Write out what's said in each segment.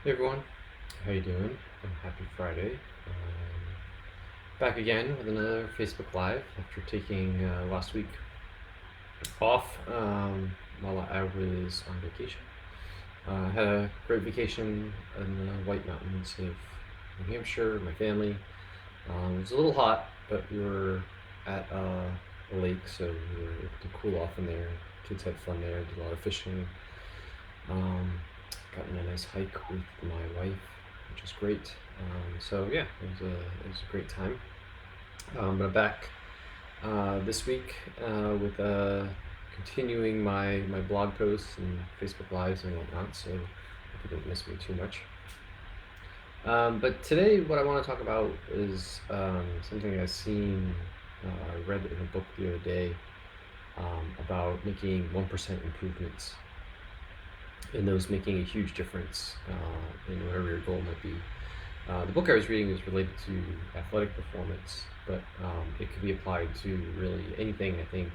Hey everyone, how you doing? Happy Friday. Back again with another Facebook Live after taking last week off while I was on vacation. I had a great vacation in the White Mountains of New Hampshire, my family. It was a little hot, but we were at a lake, so we were able to cool off in there. Kids had fun there, did a lot of fishing. Um, Got in a nice hike with my wife, which was great. So yeah, it was a great time. But I'm back this week with continuing my blog posts and Facebook Lives and whatnot. So hope you didn't miss me too much. But today, what I want to talk about is something I read in a book the other day about making 1% improvements and those making a huge difference in whatever your goal might be. The book I was reading is related to athletic performance, but it can be applied to really anything, I think,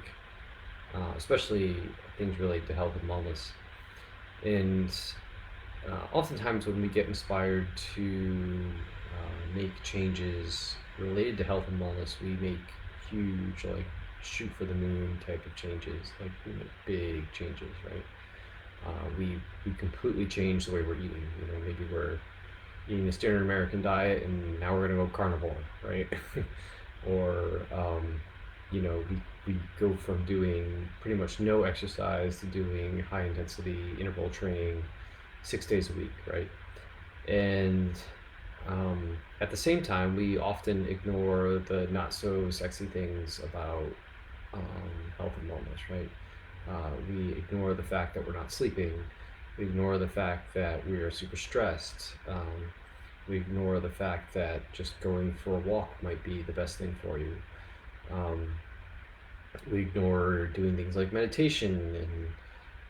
especially things related to health and wellness. And oftentimes, when we get inspired to make changes related to health and wellness, we make huge, like, shoot for the moon type of changes, like we make big changes, right? We completely change the way we're eating. Maybe we're eating the standard American diet, and now we're gonna go carnivore, right? Or we go from doing pretty much no exercise to doing high intensity interval training 6 days a week, right? And at the same time, we often ignore the not so sexy things about health and wellness, right? We ignore the fact that we're not sleeping. We ignore the fact that we are super stressed. We ignore the fact that just going for a walk might be the best thing for you. Um, we ignore doing things like meditation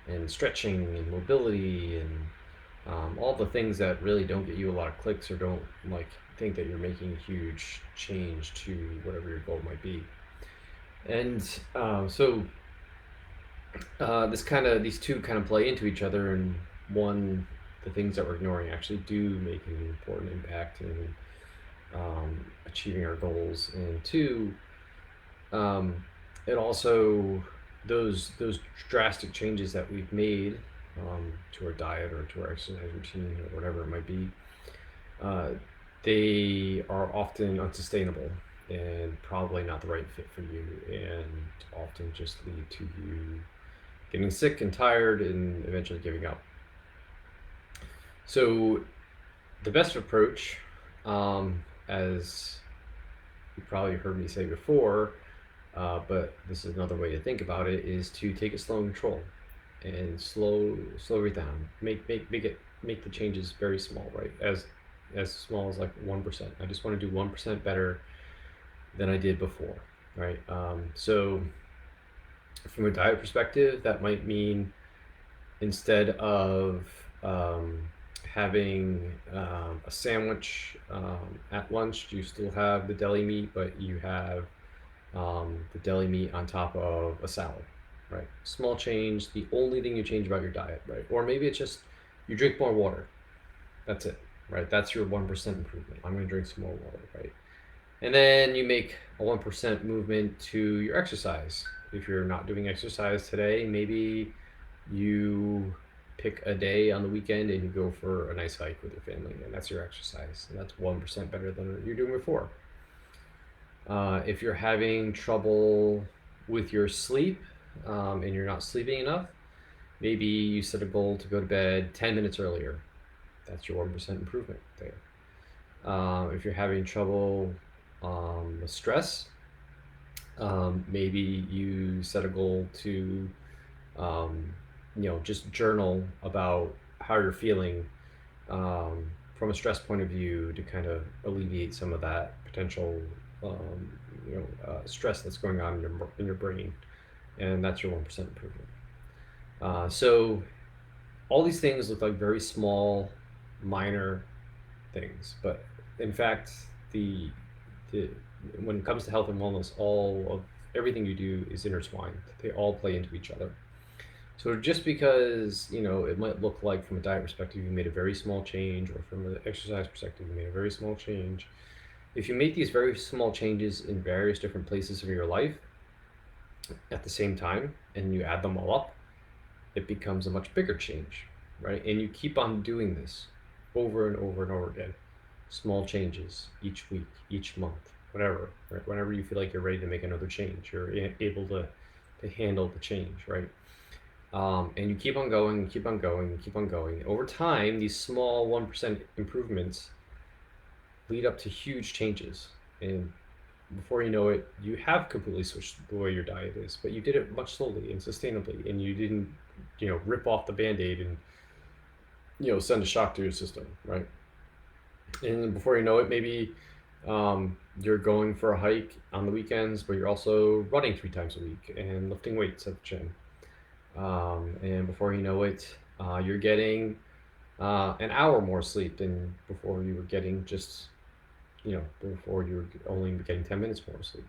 and stretching and mobility and all the things that really don't get you a lot of clicks or don't like think that you're making a huge change to whatever your goal might be. And so these two kind of play into each other, and one, the things that we're ignoring actually do make an important impact in achieving our goals, and two, it also those drastic changes that we've made to our diet or to our exercise routine or whatever it might be, uh, they are often unsustainable and probably not the right fit for you, and often just lead to you getting sick and tired and eventually giving up. So the best approach, as you probably heard me say before, but this is another way to think about it, is to take it slow and control, and slow it down. Make the changes very small, right? As small as like 1%. I just want to do 1% better than I did before, right? So from a diet perspective, that might mean instead of having a sandwich at lunch, you still have the deli meat, but you have the deli meat on top of a salad, right? Small change, the only thing you change about your diet, right? Or maybe it's just you drink more water. That's it, right? That's your 1% improvement. I'm going to drink some more water, right? And then you make a 1% movement to your exercise. If you're not doing exercise today, maybe you pick a day on the weekend and you go for a nice hike with your family, and that's your exercise. And that's 1% better than you're doing before. If you're having trouble with your sleep and you're not sleeping enough, maybe you set a goal to go to bed 10 minutes earlier. That's your 1% improvement there. If you're having trouble with stress, maybe you set a goal to, just journal about how you're feeling from a stress point of view to kind of alleviate some of that potential, stress that's going on in your brain, and that's your 1% improvement. So all these things look like very small, minor things, but in fact, the when it comes to health and wellness, all of everything you do is intertwined. They all play into each other. So just because, it might look like from a diet perspective, you made a very small change, or from an exercise perspective, you made a very small change. If you make these very small changes in various different places of your life at the same time, and you add them all up, it becomes a much bigger change, right? And you keep on doing this over and over and over again. Small changes each week, each month, whatever, right? Whenever you feel like you're ready to make another change, you're able to handle the change, right? And you keep on going, keep on going, keep on going. Over time, these small 1% improvements lead up to huge changes. And before you know it, you have completely switched the way your diet is, but you did it much slowly and sustainably, and you didn't, rip off the band-aid and, send a shock to your system, right? And before you know it, maybe you're going for a hike on the weekends, but you're also running 3 times a week and lifting weights at the gym. And before you know it, you're getting an hour more sleep than before you were getting before you were only getting 10 minutes more sleep.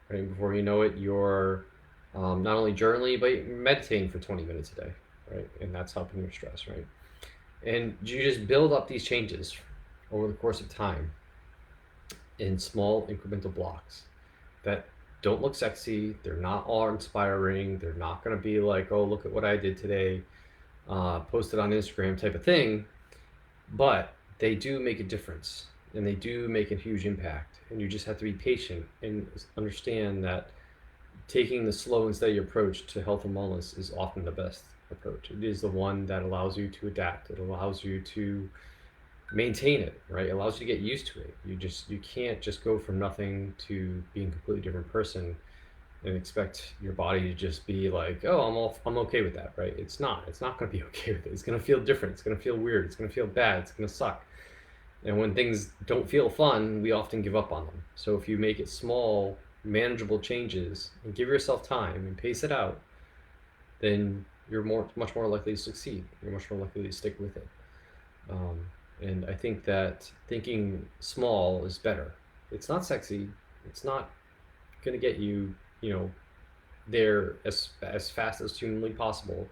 Right? Before you know it, you're not only journaling, but meditating for 20 minutes a day, right? And that's helping your stress, right? And you just build up these changes over the course of time in small incremental blocks that don't look sexy. They're not awe-inspiring. They're not going to be like, oh, look at what I did today, posted on Instagram type of thing. But they do make a difference, and they do make a huge impact. And you just have to be patient and understand that taking the slow and steady approach to health and wellness is often the best approach. It is the one that allows you to adapt. It allows you to maintain it, right? It allows you to get used to it. You can't just go from nothing to being a completely different person and expect your body to just be like, oh, I'm okay with that, right? It's not going to be okay with it. It's going to feel different. It's going to feel weird. It's going to feel bad. It's going to suck. And when things don't feel fun, we often give up on them. So if you make it small, manageable changes and give yourself time and pace it out, then you're much more likely to succeed. You're much more likely to stick with it. And I think that thinking small is better. It's not sexy. It's not going to get you, there as fast as humanly possible.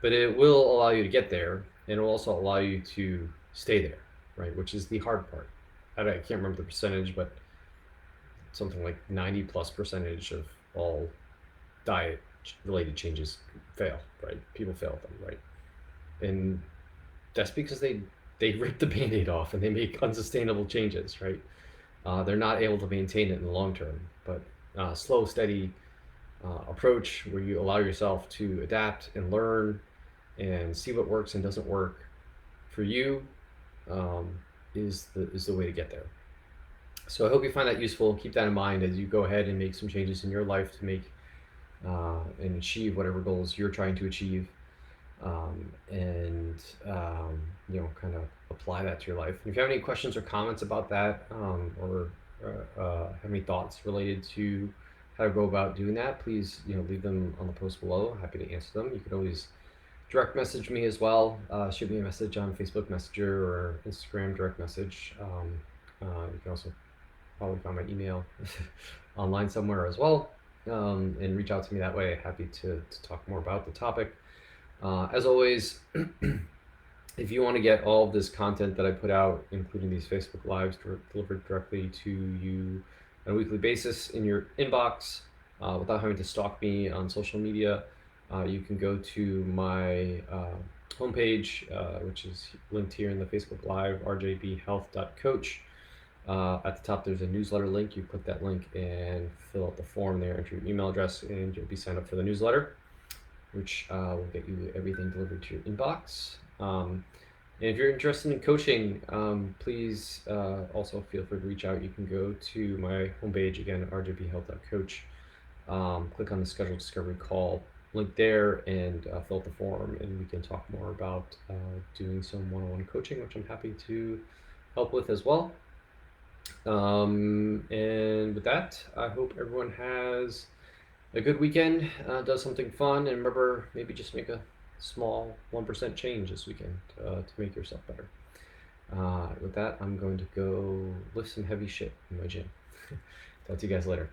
But it will allow you to get there, and it will also allow you to stay there, right? Which is the hard part. I can't remember the percentage, but something like 90+% of all diet-related changes fail, right? People fail at them, right? And that's because they rip the band-aid off and they make unsustainable changes, right? They're not able to maintain it in the long term. But slow, steady approach where you allow yourself to adapt and learn and see what works and doesn't work for you is the way to get there. So I hope you find that useful. Keep that in mind as you go ahead and make some changes in your life to make and achieve whatever goals you're trying to achieve. Kind of apply that to your life. And if you have any questions or comments about that, or have any thoughts related to how to go about doing that, please leave them on the post below. Happy to answer them. You can always direct message me as well. Shoot me a message on Facebook Messenger or Instagram direct message. You can also probably find my email online somewhere as well, and reach out to me that way. Happy to talk more about the topic. As always, if you want to get all of this content that I put out, including these Facebook Lives delivered directly to you on a weekly basis in your inbox, without having to stalk me on social media, you can go to my homepage, which is linked here in the Facebook Live, rjbhealth.coach. At the top, there's a newsletter link. You click that link and fill out the form there, enter your email address, and you'll be signed up for the newsletter, which will get you everything delivered to your inbox. And if you're interested in coaching, please also feel free to reach out. You can go to my homepage, again, rjbhealth.coach. Click on the Schedule Discovery Call link there and fill out the form, and we can talk more about doing some one-on-one coaching, which I'm happy to help with as well. And with that, I hope everyone has a good weekend, does something fun, and remember, maybe just make a small 1% change this weekend to make yourself better. With that, I'm going to go lift some heavy shit in my gym. Talk to you guys later.